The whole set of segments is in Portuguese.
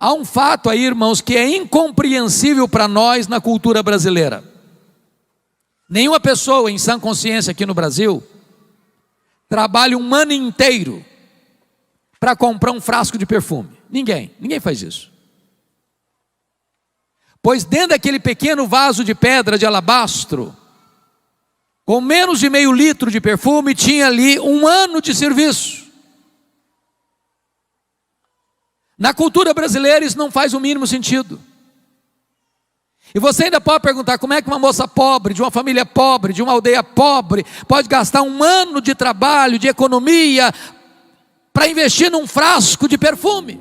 Há um fato aí, irmãos, que é incompreensível para nós na cultura brasileira. Nenhuma pessoa em sã consciência aqui no Brasil trabalha um ano inteiro para comprar um frasco de perfume. Ninguém faz isso. Pois dentro daquele pequeno vaso de pedra de alabastro, com menos de meio litro de perfume, tinha ali um ano de serviço. Na cultura brasileira isso não faz o mínimo sentido. E você ainda pode perguntar, como é que uma moça pobre, de uma família pobre, de uma aldeia pobre, pode gastar um ano de trabalho, de economia, para investir num frasco de perfume?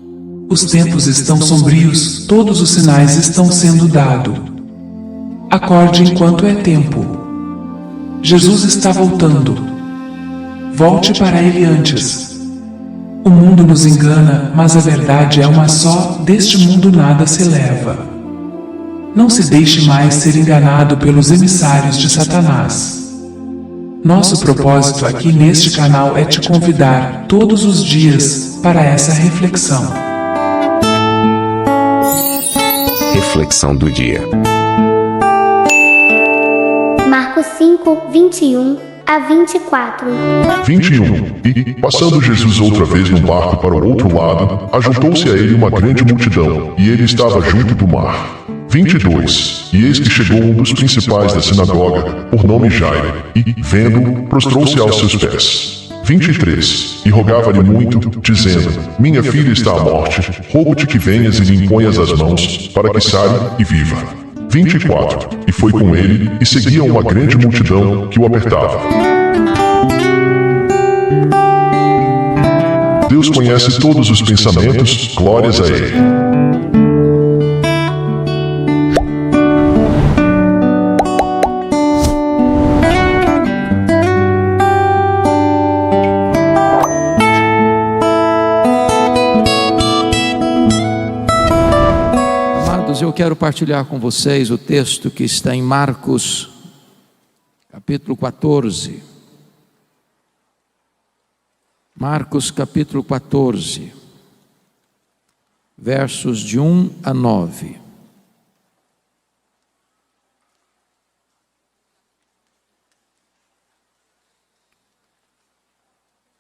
Os tempos estão sombrios, todos os sinais estão sendo dados. Acorde enquanto é tempo. Jesus está voltando. Volte para ele antes. O mundo nos engana, mas a verdade é uma só: deste mundo nada se leva. Não se deixe mais ser enganado pelos emissários de Satanás. Nosso propósito aqui neste canal é te convidar, todos os dias, para essa reflexão. Reflexão do dia. Marcos 5, 21 a 24. 21. E, passando Jesus outra vez no barco para o outro lado, ajuntou-se a ele uma grande multidão, e ele estava junto do mar. 22. E eis que chegou um dos principais da sinagoga, por nome Jairo, e, vendo-o, prostrou-se aos seus pés. 23. E rogava-lhe muito, dizendo: Minha filha está à morte, rogo-te que venhas e lhe imponhas as mãos, para que saia e viva. 24. E foi com ele, e seguia uma grande multidão que o apertava. Deus conhece todos os pensamentos, glórias a Ele. Eu quero partilhar com vocês o texto que está em Marcos, capítulo 14. Marcos, capítulo 14, versos de 1 a 9.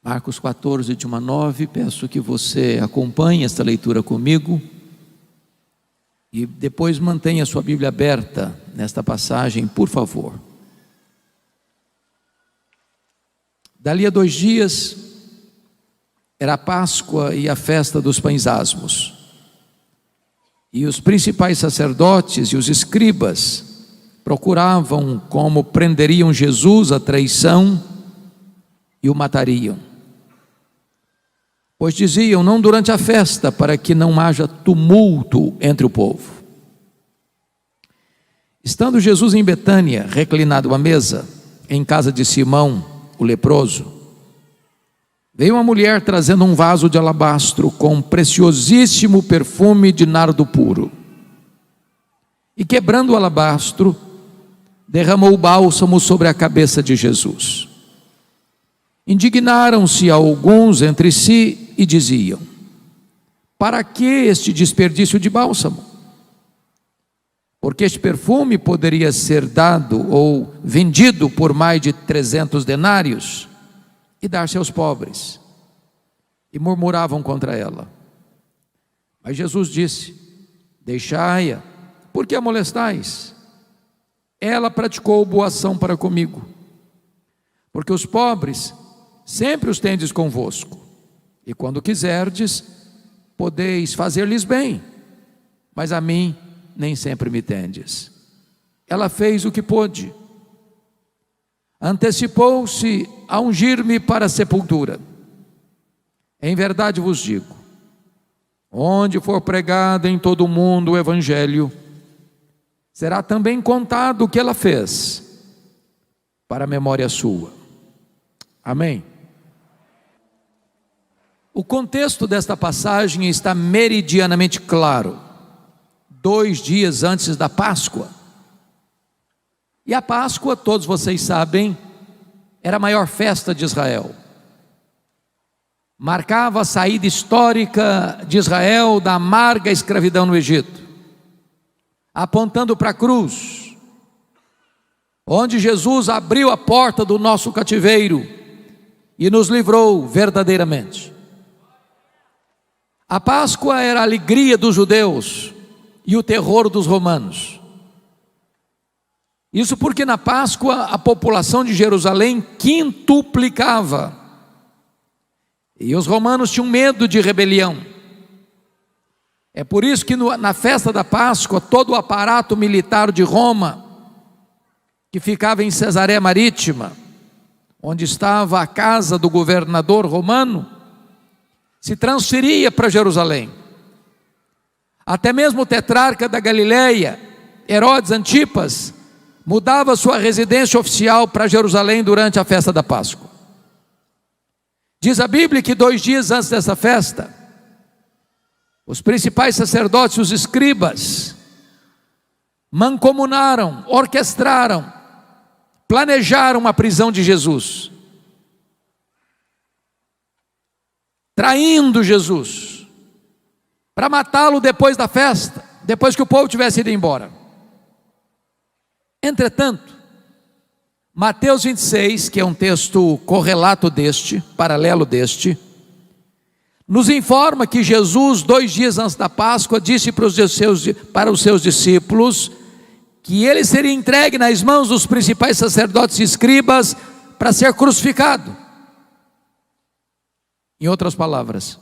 Marcos 14, de 1 a 9, peço que você acompanhe esta leitura comigo. E depois mantenha a sua Bíblia aberta nesta passagem, por favor. Dali a 2 dias, era a Páscoa e a festa dos pães asmos. E os principais sacerdotes e os escribas procuravam como prenderiam Jesus à traição e o matariam. Pois diziam: não durante a festa, para que não haja tumulto entre o povo. Estando Jesus em Betânia, reclinado à mesa, em casa de Simão, o leproso, veio uma mulher trazendo um vaso de alabastro com preciosíssimo perfume de nardo puro. E quebrando o alabastro, derramou o bálsamo sobre a cabeça de Jesus. Indignaram-se alguns entre si e diziam: para que este desperdício de bálsamo? Porque este perfume poderia ser dado ou vendido por mais de 300 denários e dar-se aos pobres. E murmuravam contra ela. Mas Jesus disse: deixai-a, por que a molestais? Ela praticou boa ação para comigo. Porque os pobres sempre os tendes convosco, e quando quiserdes, podeis fazer-lhes bem, mas a mim nem sempre me tendes. Ela fez o que pôde, antecipou-se a ungir-me para a sepultura. Em verdade vos digo, onde for pregado em todo o mundo o evangelho, será também contado o que ela fez, para a memória sua. Amém? O contexto desta passagem está meridianamente claro. 2 dias antes da Páscoa. E a Páscoa, todos vocês sabem, era a maior festa de Israel. marcava a saída histórica de Israel da amarga escravidão no Egito, apontando para a cruz, onde Jesus abriu a porta do nosso cativeiro e nos livrou verdadeiramente. A Páscoa era a alegria dos judeus e o terror dos romanos. Isso porque na Páscoa a população de Jerusalém quintuplicava, e os romanos tinham medo de rebelião. É por isso que na festa da Páscoa, todo o aparato militar de Roma, que ficava em Cesareia Marítima, onde estava a casa do governador romano, se transferia para Jerusalém. Até mesmo o tetrarca da Galileia, Herodes Antipas, mudava sua residência oficial para Jerusalém durante a festa da Páscoa. Diz a Bíblia que 2 dias antes dessa festa, os principais sacerdotes, os escribas, mancomunaram, orquestraram, planejaram a prisão de Jesus, traindo Jesus, para matá-lo depois da festa, depois que o povo tivesse ido embora. Entretanto, Mateus 26, que é um texto correlato deste, paralelo deste, nos informa que Jesus, 2 dias antes da Páscoa, disse para os seus discípulos que ele seria entregue nas mãos dos principais sacerdotes e escribas para ser crucificado. Em outras palavras,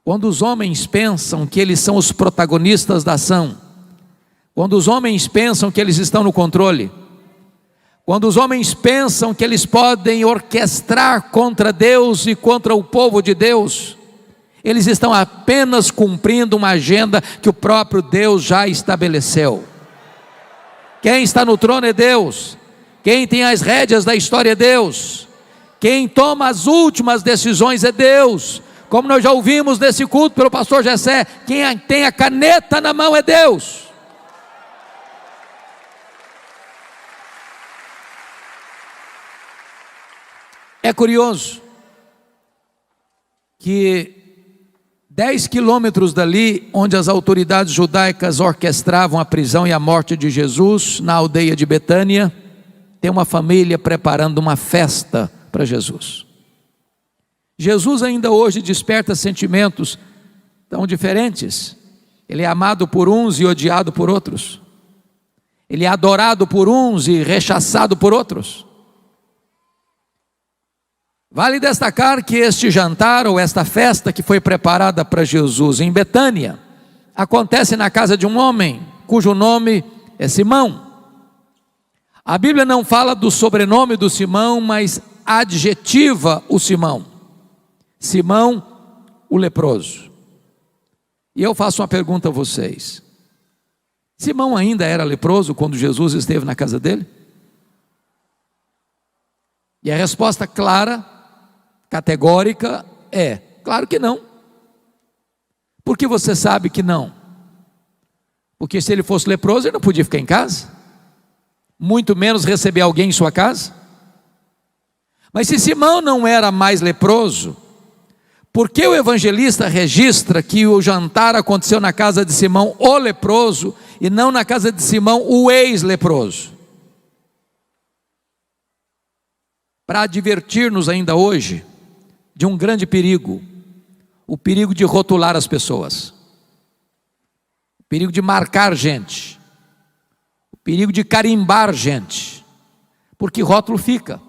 quando os homens pensam que eles são os protagonistas da ação, quando os homens pensam que eles estão no controle, quando os homens pensam que eles podem orquestrar contra Deus e contra o povo de Deus, eles estão apenas cumprindo uma agenda que o próprio Deus já estabeleceu. Quem está no trono é Deus, quem tem as rédeas da história é Deus, quem toma as últimas decisões é Deus. Como nós já ouvimos nesse culto pelo pastor Jessé, quem tem a caneta na mão é Deus. É curioso que 10 quilômetros dali, onde as autoridades judaicas orquestravam a prisão e a morte de Jesus, na aldeia de Betânia, tem uma família preparando uma festa para Jesus. Jesus ainda hoje desperta sentimentos tão diferentes. Ele é amado por uns e odiado por outros. Ele é adorado por uns e rechaçado por outros. Vale destacar que este jantar ou esta festa que foi preparada para Jesus em Betânia acontece na casa de um homem cujo nome é Simão. A Bíblia não fala do sobrenome do Simão, mas adjetiva o Simão. Simão, o leproso. E eu faço uma pergunta a vocês: Simão ainda era leproso quando Jesus esteve na casa dele? E a resposta clara, categórica é: claro que não. Por que você sabe que não? Porque se ele fosse leproso, ele não podia ficar em casa, muito menos receber alguém em sua casa. Mas se Simão não era mais leproso, por que o evangelista registra que o jantar aconteceu na casa de Simão, o leproso, e não na casa de Simão, o ex-leproso? Para advertir-nos ainda hoje de um grande perigo, o perigo de rotular as pessoas, o perigo de marcar gente, o perigo de carimbar gente, porque rótulo fica,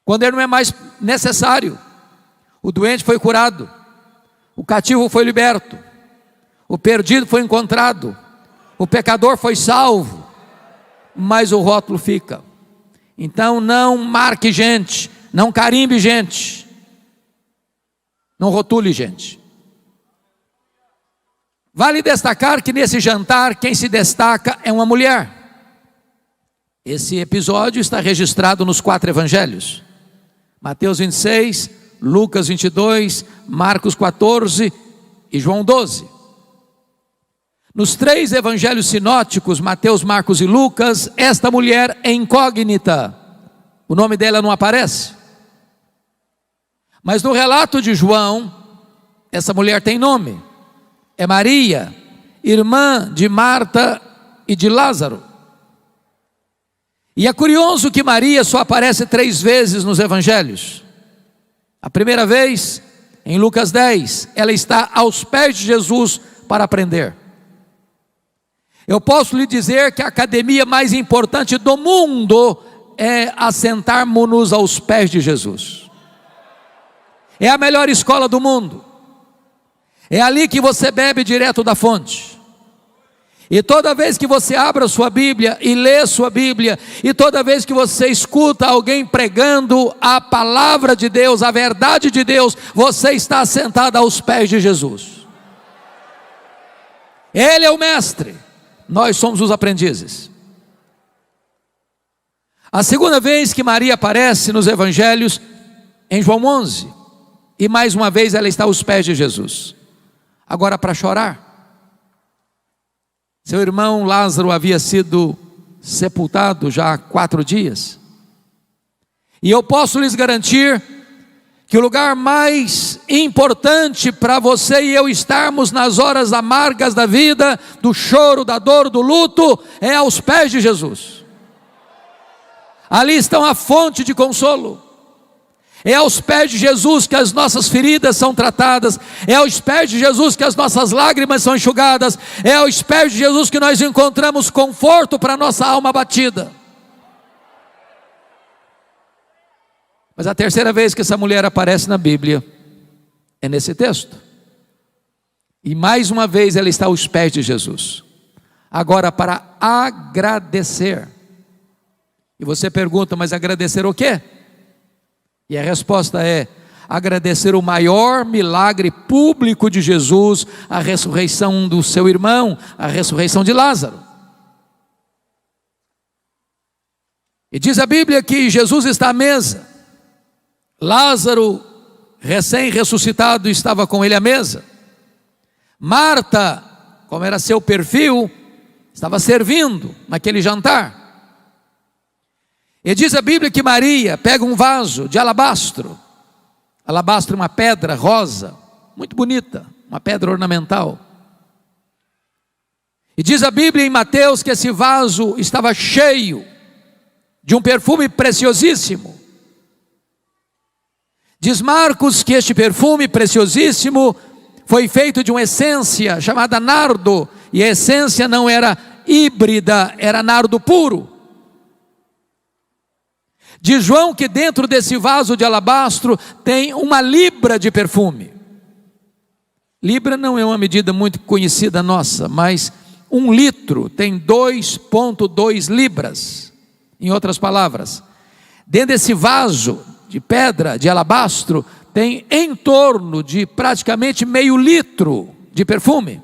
quando ele não é mais necessário. O doente foi curado, o cativo foi liberto, o perdido foi encontrado, o pecador foi salvo, mas o rótulo fica. Então não marque gente, não carimbe gente, não rotule gente. Vale destacar que nesse jantar quem se destaca é uma mulher. Esse episódio está registrado nos 4 evangelhos: Mateus 26, Lucas 22, Marcos 14 e João 12. Nos 3 evangelhos sinóticos, Mateus, Marcos e Lucas, esta mulher é incógnita, o nome dela não aparece. Mas no relato de João, essa mulher tem nome, é Maria, irmã de Marta e de Lázaro. E é curioso que Maria só aparece 3 vezes nos evangelhos. A primeira vez, em Lucas 10, ela está aos pés de Jesus para aprender. Eu posso lhe dizer que a academia mais importante do mundo é assentarmos-nos aos pés de Jesus. É a melhor escola do mundo. É ali que você bebe direto da fonte. E toda vez que você abre a sua Bíblia e lê a sua Bíblia, e toda vez que você escuta alguém pregando a palavra de Deus, a verdade de Deus, você está sentado aos pés de Jesus. Ele é o mestre, nós somos os aprendizes. A segunda vez que Maria aparece nos evangelhos, em João 11, e mais uma vez ela está aos pés de Jesus, agora para chorar. Seu irmão Lázaro havia sido sepultado já há 4 dias. E eu posso lhes garantir que o lugar mais importante para você e eu estarmos nas horas amargas da vida, do choro, da dor, do luto, é aos pés de Jesus. Ali estão a fonte de consolo. É aos pés de Jesus que as nossas feridas são tratadas. É aos pés de Jesus que as nossas lágrimas são enxugadas. É aos pés de Jesus que nós encontramos conforto para a nossa alma abatida. Mas a terceira vez que essa mulher aparece na Bíblia é nesse texto. E mais uma vez ela está aos pés de Jesus, agora para agradecer. E você pergunta, mas agradecer o quê? E a resposta é agradecer o maior milagre público de Jesus, a ressurreição do seu irmão, a ressurreição de Lázaro. E diz a Bíblia que Jesus está à mesa. Lázaro, recém-ressuscitado, estava com ele à mesa. Marta, como era seu perfil, estava servindo naquele jantar. E diz a Bíblia que Maria pega um vaso de alabastro. Alabastro é uma pedra rosa, muito bonita, uma pedra ornamental. E diz a Bíblia em Mateus que esse vaso estava cheio de um perfume preciosíssimo. Diz Marcos que este perfume preciosíssimo foi feito de uma essência chamada nardo, e a essência não era híbrida, era nardo puro. Diz João que dentro desse vaso de alabastro tem 1 libra de perfume. Libra não é uma medida muito conhecida nossa, mas 1 litro tem 2,2 libras. Em outras palavras, dentro desse vaso de pedra, de alabastro, tem em torno de praticamente meio litro de perfume.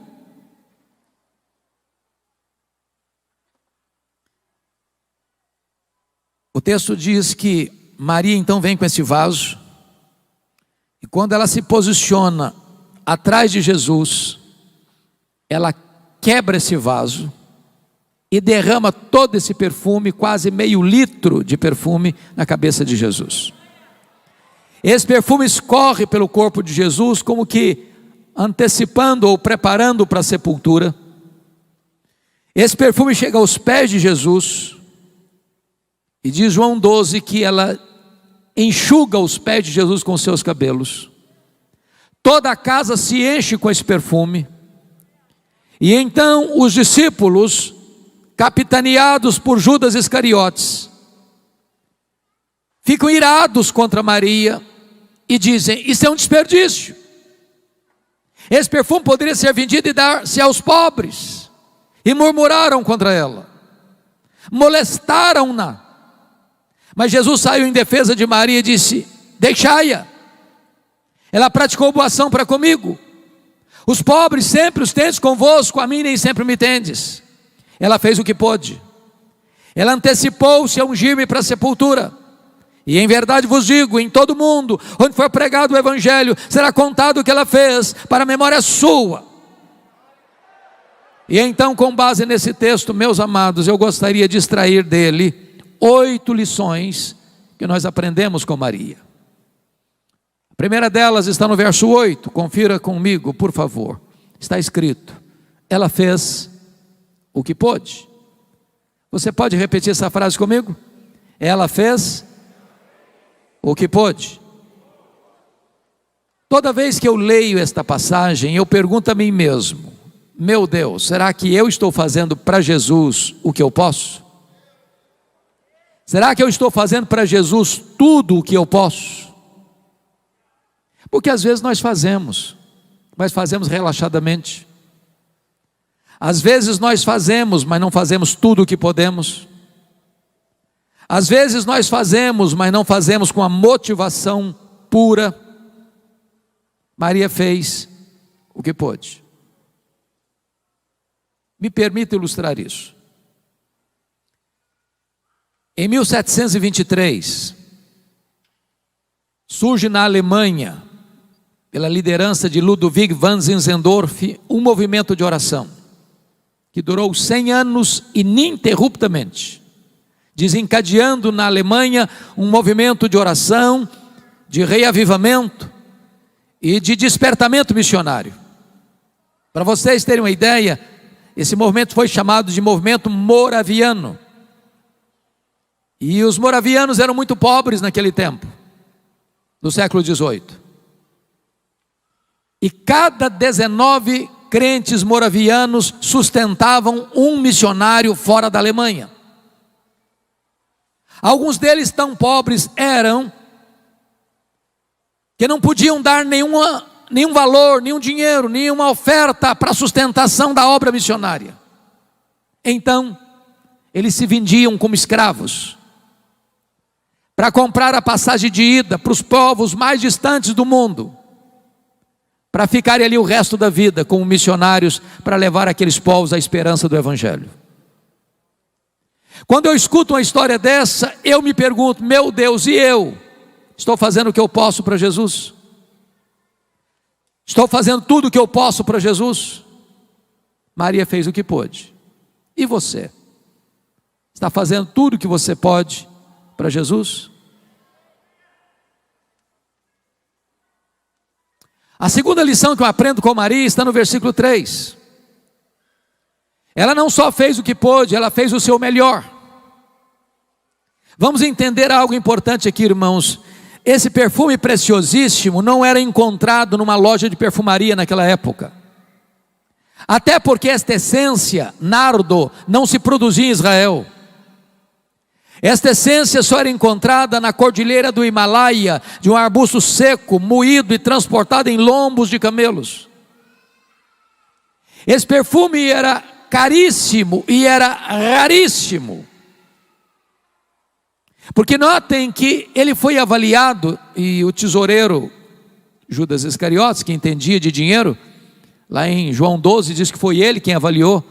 O texto diz que Maria então vem com esse vaso, e quando ela se posiciona atrás de Jesus, ela quebra esse vaso e derrama todo esse perfume, quase meio litro de perfume, na cabeça de Jesus. Esse perfume escorre pelo corpo de Jesus, como que antecipando ou preparando para a sepultura. Esse perfume chega aos pés de Jesus, e diz João 12 que ela enxuga os pés de Jesus com seus cabelos. Toda a casa se enche com esse perfume. E então os discípulos, capitaneados por Judas Iscariotes, ficam irados contra Maria e dizem: isso é um desperdício. Esse perfume poderia ser vendido e dar-se aos pobres. E murmuraram contra ela, molestaram-na. Mas Jesus saiu em defesa de Maria e disse: deixai-a, ela praticou boa ação para comigo. Os pobres sempre os tendes convosco, a mim nem sempre me tendes. Ela fez o que pôde. Ela antecipou-se a ungir-me para a sepultura. E em verdade vos digo, em todo mundo onde for pregado o evangelho, será contado o que ela fez para a memória sua. E então, com base nesse texto, meus amados, eu gostaria de extrair dele 8 lições que nós aprendemos com Maria. A A primeira delas está no verso 8, confira comigo, por favor. Está escrito: ela fez o que pôde. Você pode repetir essa frase comigo? Ela fez o que pôde. Toda vez que eu leio esta passagem, eu pergunto a mim mesmo: meu Deus, será que eu estou fazendo para Jesus o que eu posso? Será que eu estou fazendo para Jesus tudo o que eu posso? Porque às vezes nós fazemos, mas fazemos relaxadamente. Às vezes nós fazemos, mas não fazemos tudo o que podemos. Às vezes nós fazemos, mas não fazemos com a motivação pura. Maria fez o que pôde. Me permita ilustrar isso. Em 1723, surge na Alemanha, pela liderança de Ludwig van Zinzendorf, um movimento de oração, que durou 100 anos ininterruptamente, desencadeando na Alemanha um movimento de oração, de reavivamento e de despertamento missionário. Para vocês terem uma ideia, esse movimento foi chamado de movimento moraviano. E os moravianos eram muito pobres naquele tempo, no século XVIII. E cada 19 crentes moravianos sustentavam um missionário fora da Alemanha. Alguns deles tão pobres eram que não podiam dar nenhum valor, nenhum dinheiro, nenhuma oferta para a sustentação da obra missionária. Então, eles se vendiam como escravos, para comprar a passagem de ida para os povos mais distantes do mundo, para ficarem ali o resto da vida como missionários, para levar aqueles povos à esperança do Evangelho. Quando eu escuto uma história dessa, eu me pergunto: meu Deus, e eu? Estou fazendo o que eu posso para Jesus? Estou fazendo tudo o que eu posso para Jesus? Maria fez o que pôde. E você? Está fazendo tudo o que você pode para Jesus? A segunda lição que eu aprendo com Maria está no versículo 3. Ela não só fez o que pôde, ela fez o seu melhor. Vamos entender algo importante aqui, irmãos. Esse perfume preciosíssimo não era encontrado numa loja de perfumaria naquela época. Até porque esta essência, nardo, não se produzia em Israel. Esta essência só era encontrada na cordilheira do Himalaia, de um arbusto seco, moído e transportado em lombos de camelos. Esse perfume era caríssimo e era raríssimo. Porque notem que ele foi avaliado, e o tesoureiro Judas Iscariotes, que entendia de dinheiro, lá em João 12, diz que foi ele quem avaliou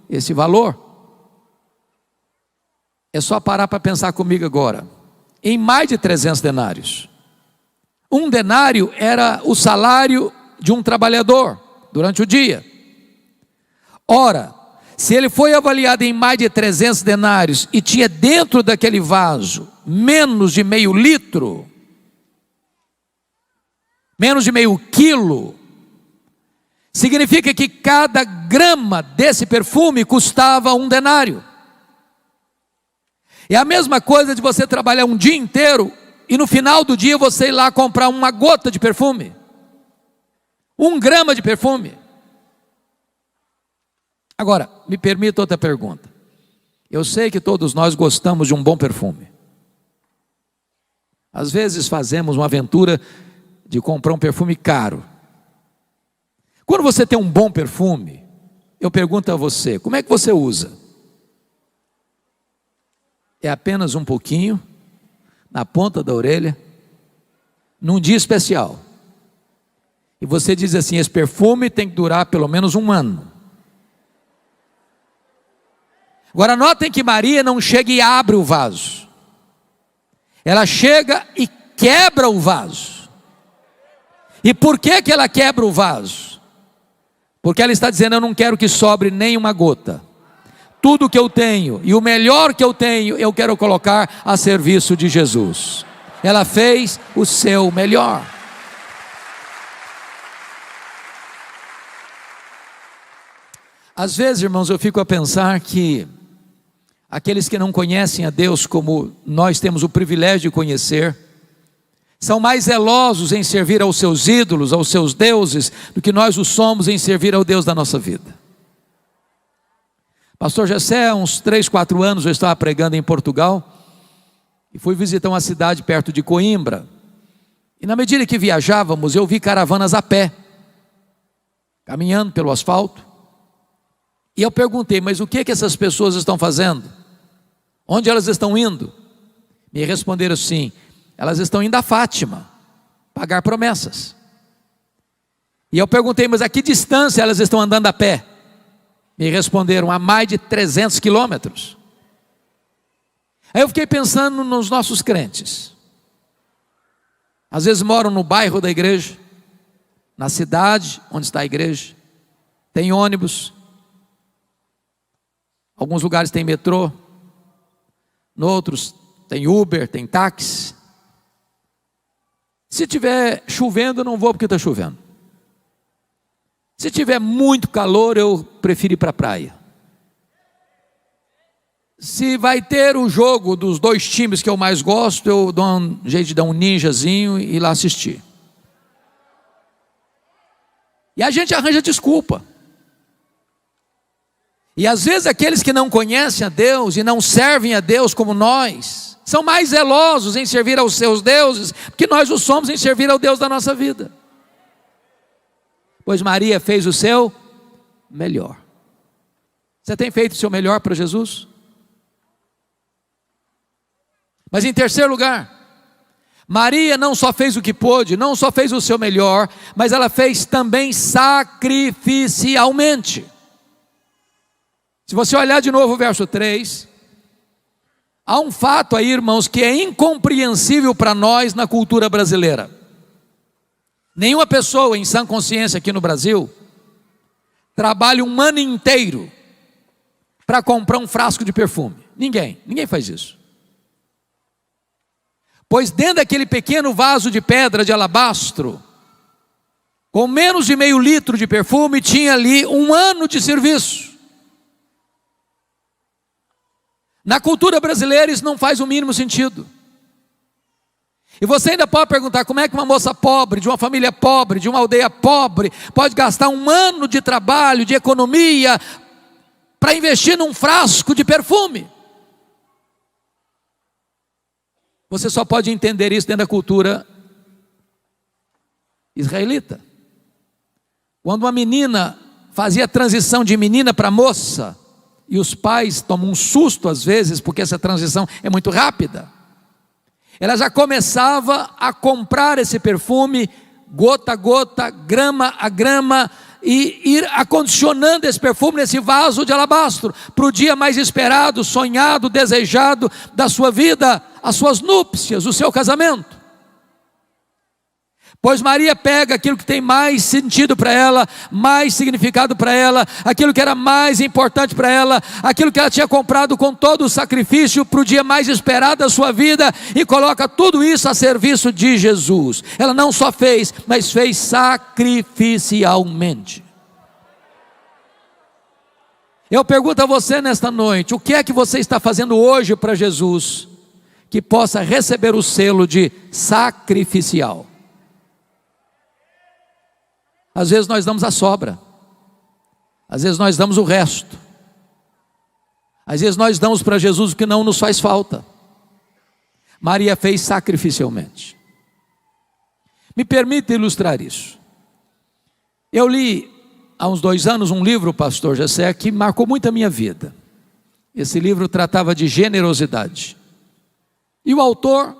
esse valor. É só parar para pensar comigo agora. Em mais de 300 denários. Um denário era o salário de um trabalhador durante o dia. Ora, se ele foi avaliado em mais de 300 denários e tinha dentro daquele vaso menos de meio litro, menos de meio quilo, significa que cada grama desse perfume custava um denário. É a mesma coisa de você trabalhar um dia inteiro e no final do dia você ir lá comprar uma gota de perfume, 1 grama de perfume. Agora, me permita outra pergunta. Eu sei que todos nós gostamos de um bom perfume. Às vezes fazemos uma aventura de comprar um perfume caro. Quando você tem um bom perfume, eu pergunto a você, como é que você usa? É apenas um pouquinho, na ponta da orelha, num dia especial. E você diz assim: esse perfume tem que durar pelo menos 1 ano. Agora notem que Maria não chega e abre o vaso. Ela chega e quebra o vaso. E por que ela quebra o vaso? Porque ela está dizendo: eu não quero que sobre nem uma gota. Tudo que eu tenho e o melhor que eu tenho, eu quero colocar a serviço de Jesus. Ela fez o seu melhor. Às vezes, irmãos, eu fico a pensar que aqueles que não conhecem a Deus como nós temos o privilégio de conhecer, são mais zelosos em servir aos seus ídolos, aos seus deuses, do que nós o somos em servir ao Deus da nossa vida. Pastor Jessé, há uns 3, 4 anos eu estava pregando em Portugal e fui visitar uma cidade perto de Coimbra. E na medida que viajávamos, eu vi caravanas a pé, caminhando pelo asfalto. E eu perguntei, mas o que essas pessoas estão fazendo? Onde elas estão indo? Me responderam assim, elas estão indo a Fátima, pagar promessas. E eu perguntei, mas a que distância elas estão andando a pé? Me responderam, a mais de 300 quilômetros. Aí eu fiquei pensando nos nossos crentes. Às vezes moram no bairro da igreja, na cidade onde está a igreja, tem ônibus, alguns lugares tem metrô, em outros tem Uber, tem táxi. Se tiver chovendo, eu não vou porque está chovendo. Se tiver muito calor, eu prefiro ir para a praia. Se vai ter o jogo dos 2 times que eu mais gosto, eu dou um jeito de dar um ninjazinho e ir lá assistir. E a gente arranja desculpa. E às vezes aqueles que não conhecem a Deus e não servem a Deus como nós, são mais zelosos em servir aos seus deuses, que nós o somos em servir ao Deus da nossa vida. Pois Maria fez o seu melhor. Você tem feito o seu melhor para Jesus? Mas em terceiro lugar, Maria não só fez o que pôde, não só fez o seu melhor, mas ela fez também sacrificialmente. Se você olhar de novo o verso 3, há um fato aí, irmãos, que é incompreensível para nós na cultura brasileira. Nenhuma pessoa em sã consciência aqui no Brasil trabalha um ano inteiro para comprar um frasco de perfume. Ninguém faz isso. Pois dentro daquele pequeno vaso de pedra de alabastro, com menos de meio litro de perfume, tinha ali 1 ano de serviço. Na cultura brasileira isso não faz o mínimo sentido. E você ainda pode perguntar, como é que uma moça pobre, de uma família pobre, de uma aldeia pobre, pode gastar 1 ano de trabalho, de economia, para investir num frasco de perfume? Você só pode entender isso dentro da cultura israelita. Quando uma menina fazia a transição de menina para moça, e os pais tomam um susto às vezes, porque essa transição é muito rápida, ela já começava a comprar esse perfume, gota a gota, grama a grama, e ir acondicionando esse perfume nesse vaso de alabastro, para o dia mais esperado, sonhado, desejado da sua vida, as suas núpcias, o seu casamento. Pois Maria pega aquilo que tem mais sentido para ela, mais significado para ela, aquilo que era mais importante para ela, aquilo que ela tinha comprado com todo o sacrifício para o dia mais esperado da sua vida, e coloca tudo isso a serviço de Jesus. Ela não só fez, mas fez sacrificialmente. Eu pergunto a você nesta noite, o que é que você está fazendo hoje para Jesus, que possa receber o selo de sacrificial? Às vezes nós damos a sobra, às vezes nós damos o resto, às vezes nós damos para Jesus o que não nos faz falta. Maria fez sacrificialmente. Me permita ilustrar isso. Eu li há uns 2 anos um livro, pastor Jessé, que marcou muito a minha vida. Esse livro tratava de generosidade. E o autor,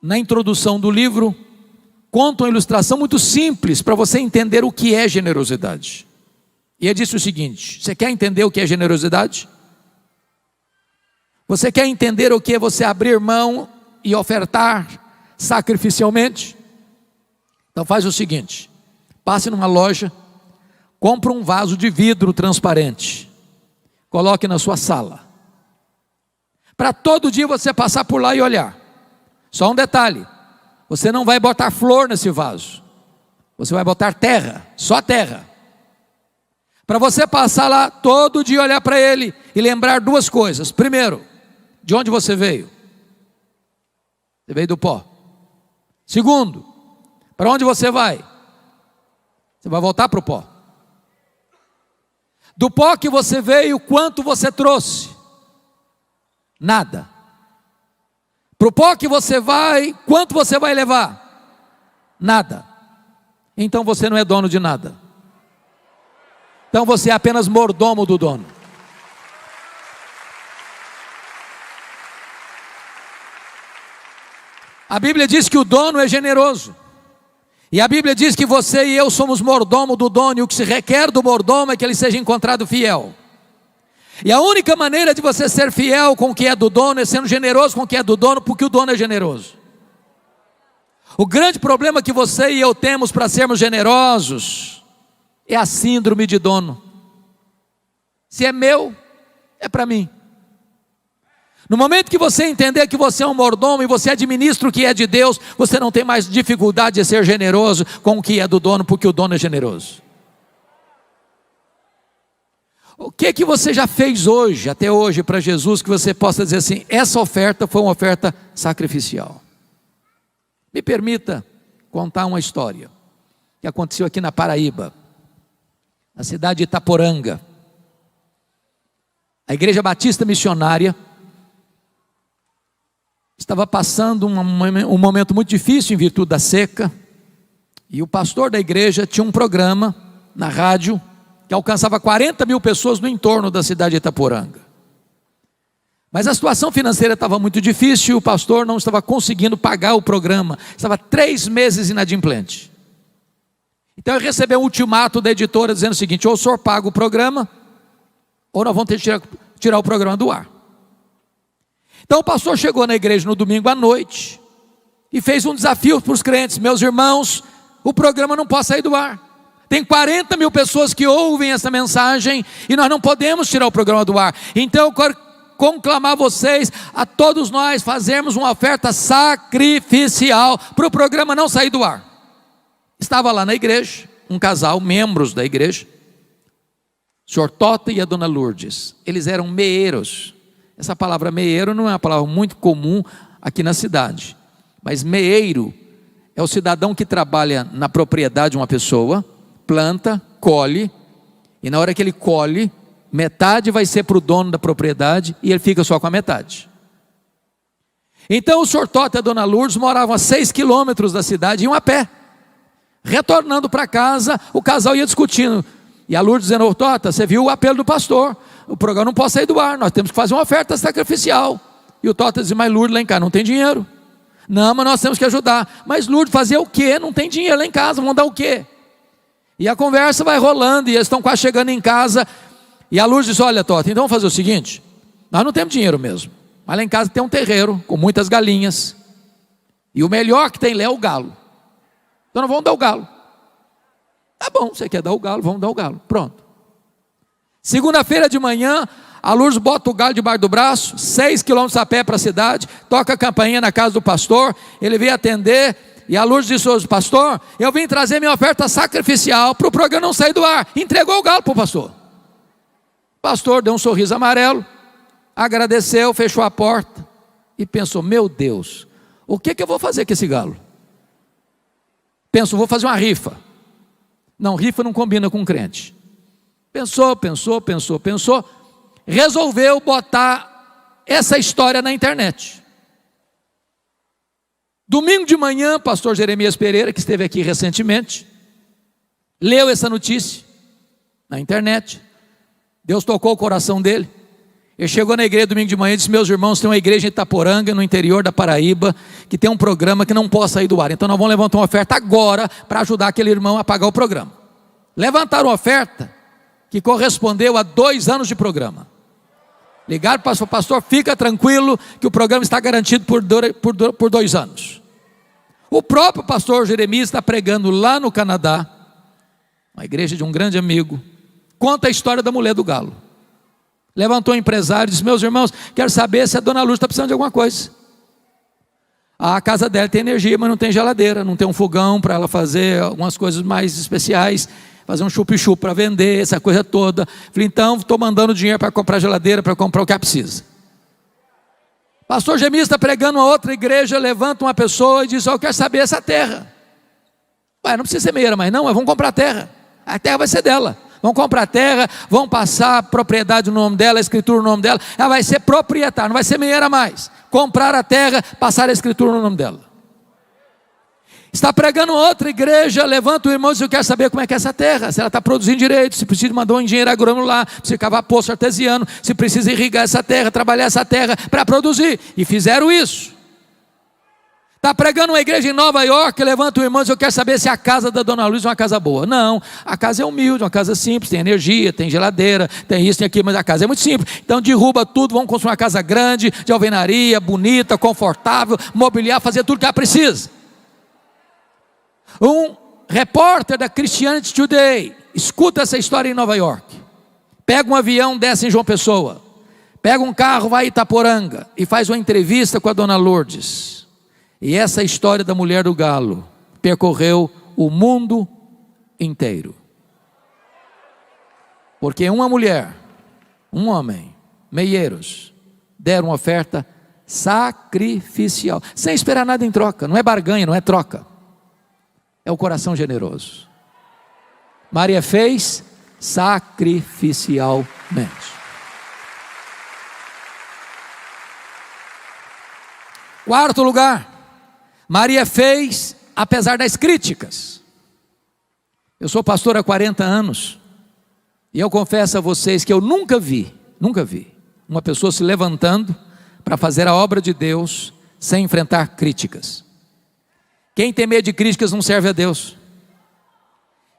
na introdução do livro, conta uma ilustração muito simples para você entender o que é generosidade. E ele disse o seguinte: você quer entender o que é generosidade? Você quer entender o que é você abrir mão e ofertar sacrificialmente? Então faz o seguinte: passe numa loja, compre um vaso de vidro transparente, coloque na sua sala, para todo dia você passar por lá e olhar. Só um detalhe: você não vai botar flor nesse vaso, você vai botar terra, só terra. Para você passar lá todo dia, olhar para ele e lembrar duas coisas. Primeiro, de onde você veio? Você veio do pó. Segundo, para onde você vai? Você vai voltar para o pó. Do pó que você veio, quanto você trouxe? Nada. Para o pó que você vai, quanto você vai levar? Nada. Então você não é dono de nada. Então você é apenas mordomo do dono. A Bíblia diz que o dono é generoso. E a Bíblia diz que você e eu somos mordomo do dono, e o que se requer do mordomo é que ele seja encontrado fiel. E a única maneira de você ser fiel com o que é do dono é sendo generoso com o que é do dono, porque o dono é generoso. O grande problema que você e eu temos para sermos generosos é a síndrome de dono. Se é meu, é para mim. No momento que você entender que você é um mordomo e você administra o que é de Deus, você não tem mais dificuldade de ser generoso com o que é do dono, porque o dono é generoso. O que você já fez hoje, até hoje, para Jesus, que você possa dizer assim, essa oferta foi uma oferta sacrificial? Me permita contar uma história que aconteceu aqui na Paraíba, na cidade de Itaporanga. A Igreja Batista Missionária estava passando um momento muito difícil em virtude da seca, e o pastor da igreja tinha um programa na rádio que alcançava 40 mil pessoas no entorno da cidade de Itaporanga. Mas a situação financeira estava muito difícil e o pastor não estava conseguindo pagar o programa, estava 3 meses inadimplente. Então ele recebeu um ultimato da editora dizendo o seguinte: ou o senhor paga o programa, ou nós vamos ter que tirar o programa do ar. Então o pastor chegou na igreja no domingo à noite e fez um desafio para os crentes: meus irmãos, o programa não pode sair do ar. Tem 40 mil pessoas que ouvem essa mensagem e nós não podemos tirar o programa do ar. Então eu quero conclamar vocês, a todos nós, fazermos uma oferta sacrificial para o programa não sair do ar. Estava lá na igreja um casal, membros da igreja, o senhor Tota e a dona Lourdes. Eles eram meeiros. Essa palavra meeiro não é uma palavra muito comum aqui na cidade, mas meeiro é o cidadão que trabalha na propriedade de uma pessoa, planta, colhe, e na hora que ele colhe, metade vai ser para o dono da propriedade e ele fica só com a metade. Então o senhor Tota e a dona Lourdes moravam a 6 quilômetros da cidade e iam a pé. Retornando para casa, o casal ia discutindo, e a Lourdes dizendo: ô Tota, você viu o apelo do pastor, o programa não pode sair do ar, nós temos que fazer uma oferta sacrificial. E o Tota dizia: mas Lourdes, lá em casa não tem dinheiro. Não, mas nós temos que ajudar. Mas Lourdes, fazer o quê? Não tem dinheiro lá em casa, vão dar o quê? E a conversa vai rolando, e eles estão quase chegando em casa, e a Lourdes diz: olha Tota, então vamos fazer o seguinte, nós não temos dinheiro mesmo, mas lá em casa tem um terreiro com muitas galinhas, e o melhor que tem lá é o galo, então nós vamos dar o galo. Tá bom, você quer dar o galo, vamos dar o galo, pronto. Segunda-feira de manhã, a Lourdes bota o galo debaixo do braço, 6 quilômetros a pé para a cidade, toca a campainha na casa do pastor, ele veio atender, e a Lourdes disse: hoje, pastor, eu vim trazer minha oferta sacrificial para o programa não sair do ar. Entregou o galo para o pastor. O pastor deu um sorriso amarelo, agradeceu, fechou a porta e pensou: meu Deus, o que eu vou fazer com esse galo? Pensou: vou fazer uma rifa. Não, rifa não combina com crente. Pensou, resolveu botar essa história na internet. Domingo de manhã, pastor Jeremias Pereira, que esteve aqui recentemente, leu essa notícia na internet. Deus tocou o coração dele. Ele chegou na igreja domingo de manhã e disse: meus irmãos, tem uma igreja em Itaporanga, no interior da Paraíba, que tem um programa que não pode sair do ar, então nós vamos levantar uma oferta agora para ajudar aquele irmão a pagar o programa. Levantaram uma oferta que correspondeu a 2 anos de programa. Ligaram para o pastor: fica tranquilo que o programa está garantido por 2 anos. O próprio pastor Jeremias está pregando lá no Canadá, uma igreja de um grande amigo, conta a história da mulher do galo. Levantou um empresário e disse: meus irmãos, quero saber se a dona Luz está precisando de alguma coisa. A casa dela tem energia, mas não tem geladeira, não tem um fogão para ela fazer algumas coisas mais especiais. fazer um chup-chup para vender, essa coisa toda. Falei, então estou mandando dinheiro para comprar geladeira, para comprar o que ela precisa. Pastor Gemias está pregando uma outra igreja, levanta uma pessoa e diz, eu quero saber essa terra. Ué, não precisa ser meieira mais não, mas vamos comprar a terra. A terra vai ser dela. Vão comprar a terra, vão passar a propriedade no nome dela, a escritura no nome dela, ela vai ser proprietária, não vai ser meieira mais. Comprar a terra, passar a escritura no nome dela. Está pregando outra igreja, levanta o irmão e diz, eu quero saber como é que é essa terra, se ela está produzindo direito, se precisa mandar um engenheiro agrônomo lá, se cavar poço artesiano, se precisa irrigar essa terra, trabalhar essa terra para produzir, e fizeram isso. Está pregando uma igreja em Nova York, levanta o irmão e diz, eu quero saber se a casa da Dona Luiz é uma casa boa. Não, a casa é humilde, uma casa simples, tem energia, tem geladeira, tem isso, tem aquilo, mas a casa é muito simples. Então derruba tudo, vamos construir uma casa grande, de alvenaria, bonita, confortável, mobiliar, fazer tudo que ela precisa. Um repórter da Christianity Today escuta essa história em Nova York, pega um avião, desce em João Pessoa, pega um carro, vai em Itaporanga e faz uma entrevista com a Dona Lourdes. E essa história da mulher do galo percorreu o mundo inteiro. Porque uma mulher, um homem, meieiros, deram uma oferta sacrificial, sem esperar nada em troca, não é barganha, não é troca. É o coração generoso. Maria fez sacrificialmente. Quarto lugar, Maria fez apesar das críticas. Eu sou pastor há 40 anos e eu confesso a vocês que eu nunca vi uma pessoa se levantando para fazer a obra de Deus sem enfrentar críticas. Quem tem medo de críticas não serve a Deus.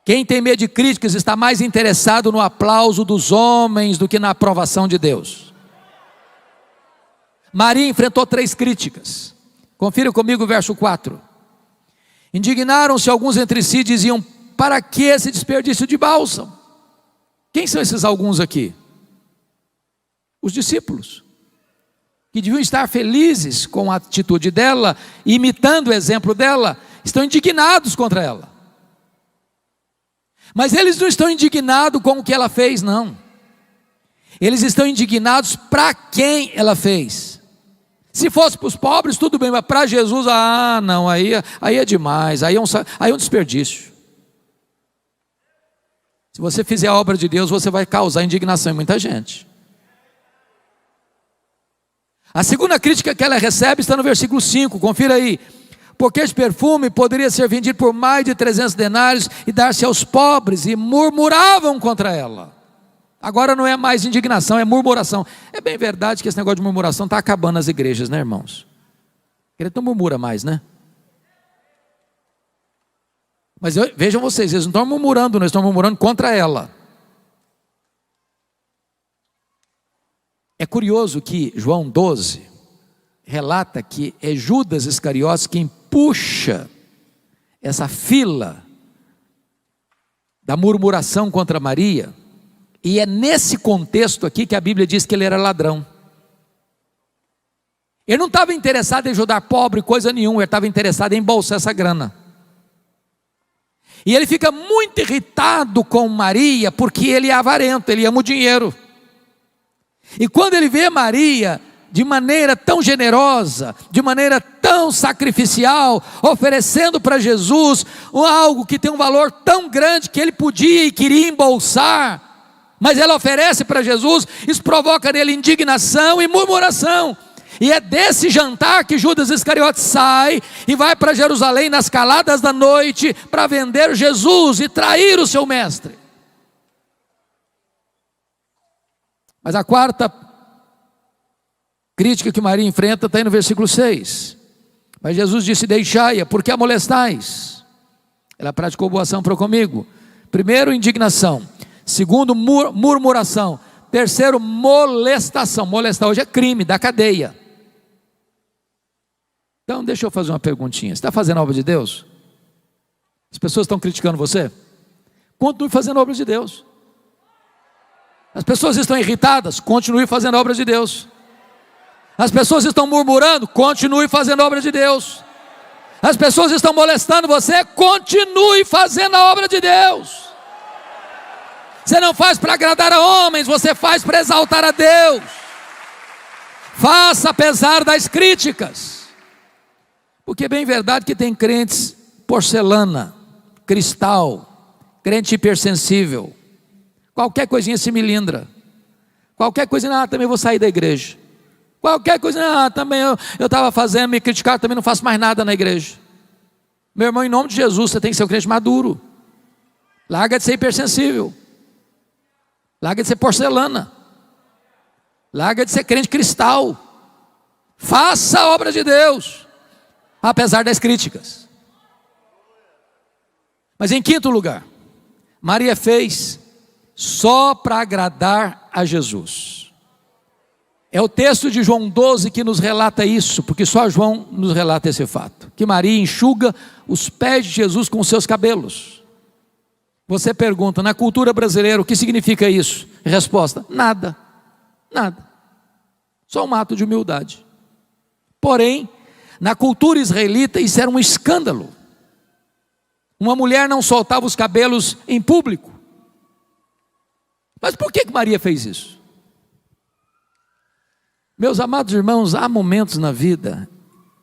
Quem tem medo de críticas está mais interessado no aplauso dos homens do que na aprovação de Deus. Maria enfrentou 3 críticas. Confira comigo o verso 4. Indignaram-se alguns entre si e diziam, para que esse desperdício de bálsamo? Quem são esses alguns aqui? Os discípulos, que deviam estar felizes com a atitude dela, imitando o exemplo dela, estão indignados contra ela. Mas eles não estão indignados com o que ela fez, não. Eles estão indignados para quem ela fez. Se fosse para os pobres, tudo bem, mas para Jesus, não, aí é demais, aí é um desperdício. Se você fizer a obra de Deus, você vai causar indignação em muita gente. A segunda crítica que ela recebe está no versículo 5, confira aí. Porque este perfume poderia ser vendido por mais de 300 denários e dar-se aos pobres, e murmuravam contra ela. Agora não é mais indignação, é murmuração. É bem verdade que esse negócio de murmuração está acabando nas igrejas, né, irmãos? Ele não murmura mais, né? Mas vejam vocês, eles não estão murmurando, eles estão murmurando contra ela. É curioso que João 12 relata que é Judas Iscariotes quem puxa essa fila da murmuração contra Maria, e é nesse contexto aqui que a Bíblia diz que ele era ladrão. Ele não estava interessado em ajudar pobre, coisa nenhuma, ele estava interessado em embolsar essa grana. E ele fica muito irritado com Maria, porque ele é avarento, ele ama o dinheiro. E quando ele vê Maria de maneira tão generosa, de maneira tão sacrificial, oferecendo para Jesus algo que tem um valor tão grande que ele podia e queria embolsar, mas ela oferece para Jesus, isso provoca nele indignação e murmuração. E é desse jantar que Judas Iscariotes sai e vai para Jerusalém nas caladas da noite para vender Jesus e trair o seu mestre. Mas a quarta crítica que Maria enfrenta está aí no versículo 6. Mas Jesus disse, deixai-a, porque a molestais. Ela praticou boa ação para comigo. Primeiro, indignação. Segundo, murmuração. Terceiro, molestação. Molestar hoje é crime, da cadeia. Então deixa eu fazer uma perguntinha. Você está fazendo a obra de Deus? As pessoas estão criticando você? Continue fazendo a obra de Deus. As pessoas estão irritadas? Continue fazendo a obra de Deus. As pessoas estão murmurando? Continue fazendo a obra de Deus. As pessoas estão molestando você? Continue fazendo a obra de Deus. Você não faz para agradar a homens, você faz para exaltar a Deus. Faça apesar das críticas. Porque é bem verdade que tem crentes porcelana, cristal, crente hipersensível. Qualquer coisinha se melindra. Qualquer coisa, também vou sair da igreja. Qualquer coisa, também eu estava fazendo, me criticaram, também não faço mais nada na igreja. Meu irmão, em nome de Jesus, você tem que ser um crente maduro. Larga de ser hipersensível. Larga de ser porcelana. Larga de ser crente cristal. Faça a obra de Deus, apesar das críticas. Mas em quinto lugar, Maria fez só para agradar a Jesus. É o texto de João 12 que nos relata isso, porque só João nos relata esse fato. Que Maria enxuga os pés de Jesus com seus cabelos. Você pergunta, na cultura brasileira, o que significa isso? Resposta, nada, nada. Só um ato de humildade. Porém, na cultura israelita isso era um escândalo. Uma mulher não soltava os cabelos em público. Mas por que Maria fez isso? Meus amados irmãos, há momentos na vida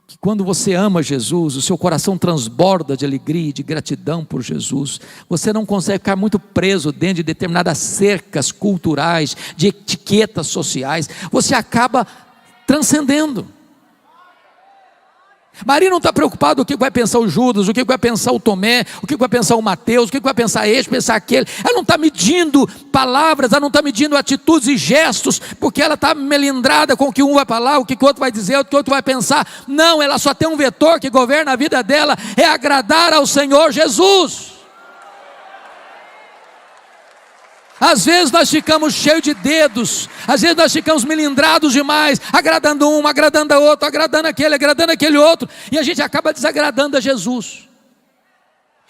que quando você ama Jesus, o seu coração transborda de alegria e de gratidão por Jesus. Você não consegue ficar muito preso dentro de determinadas cercas culturais, de etiquetas sociais. Você acaba transcendendo. Maria não está preocupada com o que vai pensar o Judas, o que vai pensar o Tomé, o que vai pensar o Mateus, o que vai pensar este, pensar aquele. Ela não está medindo palavras, ela não está medindo atitudes e gestos, porque ela está melindrada com o que um vai falar, o que o outro vai dizer, o que o outro vai pensar. Não, ela só tem um vetor que governa a vida dela, é agradar ao Senhor Jesus. Às vezes nós ficamos cheios de dedos, às vezes nós ficamos melindrados demais, agradando um, agradando a outro, agradando aquele outro, e a gente acaba desagradando a Jesus.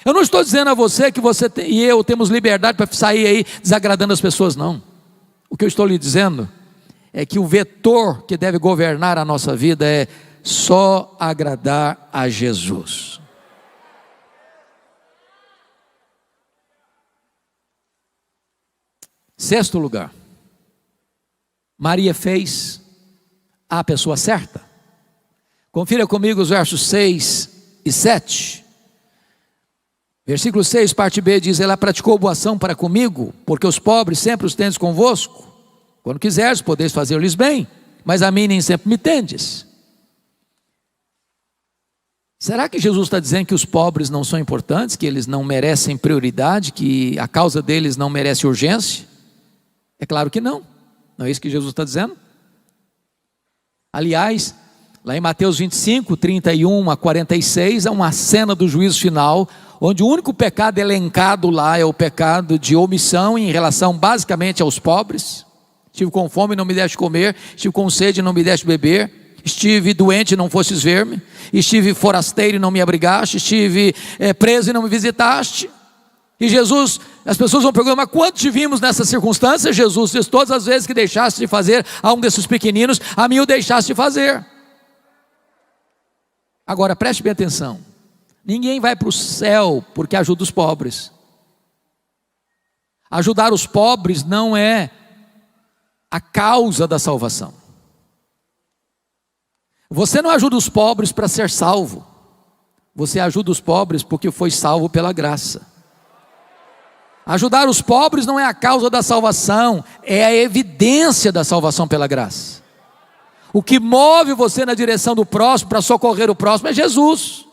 Eu não estou dizendo a você que você e eu temos liberdade para sair aí desagradando as pessoas, não. O que eu estou lhe dizendo é que o vetor que deve governar a nossa vida é só agradar a Jesus. Sexto lugar, Maria fez a pessoa certa. Confira comigo os versos 6 e 7. Versículo 6, parte B, diz: ela praticou boa ação para comigo, porque os pobres sempre os tendes convosco. Quando quiseres, podeis fazer-lhes bem, mas a mim nem sempre me tendes. Será que Jesus está dizendo que os pobres não são importantes, que eles não merecem prioridade, que a causa deles não merece urgência? É claro que não, não é isso que Jesus está dizendo. Aliás, lá em Mateus 25, 31 a 46, há uma cena do juízo final, onde o único pecado elencado lá é o pecado de omissão em relação basicamente aos pobres. Estive com fome e não me deste comer, estive com sede e não me deste beber, estive doente e não fostes ver-me, estive forasteiro e não me abrigaste, estive preso e não me visitaste. E Jesus, as pessoas vão perguntar, mas quando te vimos nessa circunstância? Jesus diz: todas as vezes que deixaste de fazer a um desses pequeninos, a mim o deixaste de fazer. Agora preste bem atenção, ninguém vai para o céu porque ajuda os pobres. Ajudar os pobres não é a causa da salvação. Você não ajuda os pobres para ser salvo, você ajuda os pobres porque foi salvo pela graça. Ajudar os pobres não é a causa da salvação, é a evidência da salvação pela graça. O que move você na direção do próximo, para socorrer o próximo, é Jesus.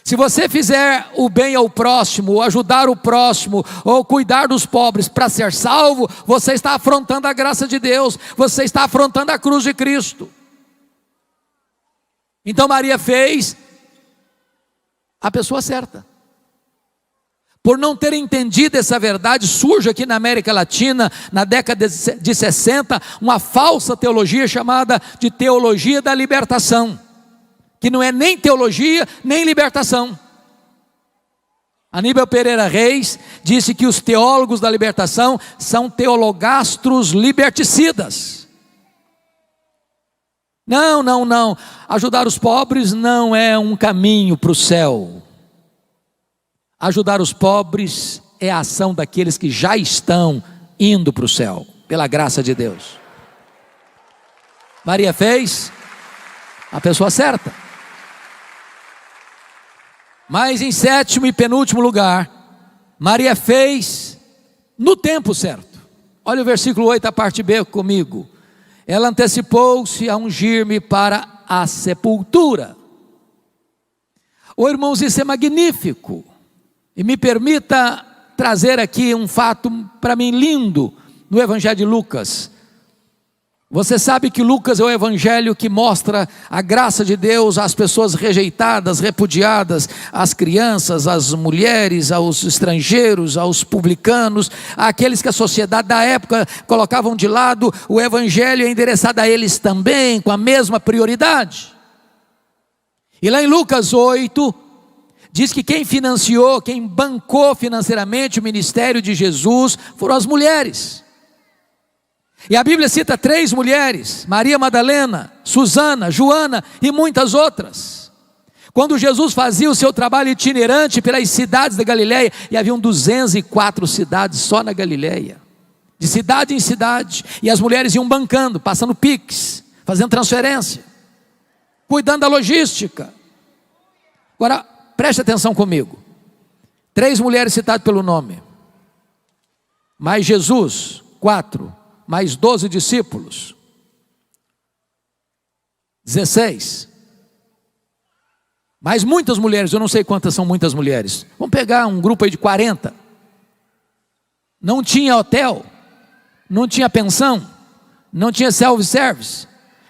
Se você fizer o bem ao próximo, ou ajudar o próximo, ou cuidar dos pobres para ser salvo, você está afrontando a graça de Deus, você está afrontando a cruz de Cristo. Então Maria fez a pessoa certa. Por não ter entendido essa verdade, surge aqui na América Latina, na década de 60, uma falsa teologia chamada de teologia da libertação, que não é nem teologia, nem libertação. Aníbal Pereira Reis disse que os teólogos da libertação são teologastros liberticidas. Não, ajudar os pobres não é um caminho para o céu. Ajudar os pobres é a ação daqueles que já estão indo para o céu, pela graça de Deus. Maria fez a pessoa certa. Mas em sétimo e penúltimo lugar, Maria fez no tempo certo. Olha o versículo 8, a parte B comigo. Ela antecipou-se a ungir-me para a sepultura. Ô irmãos, isso é magnífico. E me permita trazer aqui um fato para mim lindo no Evangelho de Lucas. Você sabe que Lucas é o evangelho que mostra a graça de Deus às pessoas rejeitadas, repudiadas, às crianças, às mulheres, aos estrangeiros, aos publicanos, àqueles que a sociedade da época colocavam de lado. O evangelho é endereçado a eles também, com a mesma prioridade. E lá em Lucas 8, diz que quem financiou, quem bancou financeiramente o ministério de Jesus foram as mulheres. E a Bíblia cita 3 mulheres: Maria Madalena, Susana, Joana e muitas outras. Quando Jesus fazia o seu trabalho itinerante pelas cidades da Galileia, e haviam 204 cidades só na Galileia, de cidade em cidade, e as mulheres iam bancando, passando Pix, fazendo transferência, cuidando da logística. Agora, preste atenção comigo. 3 mulheres citadas pelo nome, mais Jesus, 4, mais 12 discípulos, 16, mais muitas mulheres, eu não sei quantas são muitas mulheres, vamos pegar um grupo aí de 40, não tinha hotel, não tinha pensão, não tinha self-service,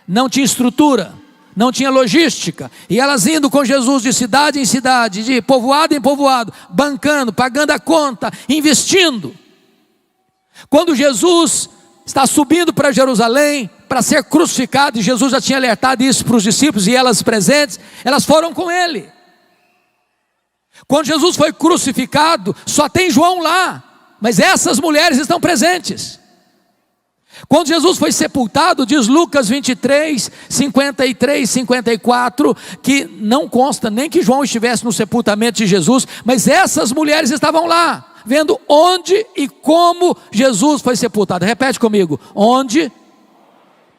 não tinha estrutura, não tinha logística, e elas indo com Jesus de cidade em cidade, de povoado em povoado, bancando, pagando a conta, investindo. Quando Jesus está subindo para Jerusalém para ser crucificado, e Jesus já tinha alertado isso para os discípulos e elas presentes, elas foram com ele. Quando Jesus foi crucificado, só tem João lá, mas essas mulheres estão presentes. Quando Jesus foi sepultado, diz Lucas 23, 53, 54, que não consta nem que João estivesse no sepultamento de Jesus, mas essas mulheres estavam lá, vendo onde e como Jesus foi sepultado. Repete comigo: onde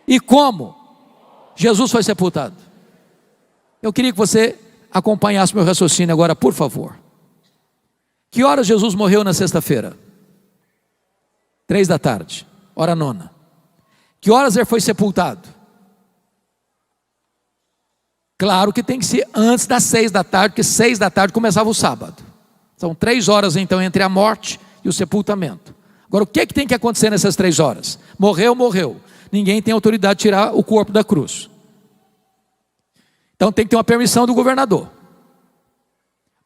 e como Jesus foi sepultado. Eu queria que você acompanhasse meu raciocínio agora, por favor. Que horas Jesus morreu na sexta-feira? 3 da tarde, hora 9. Que horas ele foi sepultado? Claro que tem que ser antes das 6 da tarde, porque 6 da tarde começava o sábado. São 3 horas então entre a morte e o sepultamento. Agora, o que tem que acontecer nessas 3 horas? Morreu, morreu. Ninguém tem autoridade de tirar o corpo da cruz. Então tem que ter uma permissão do governador.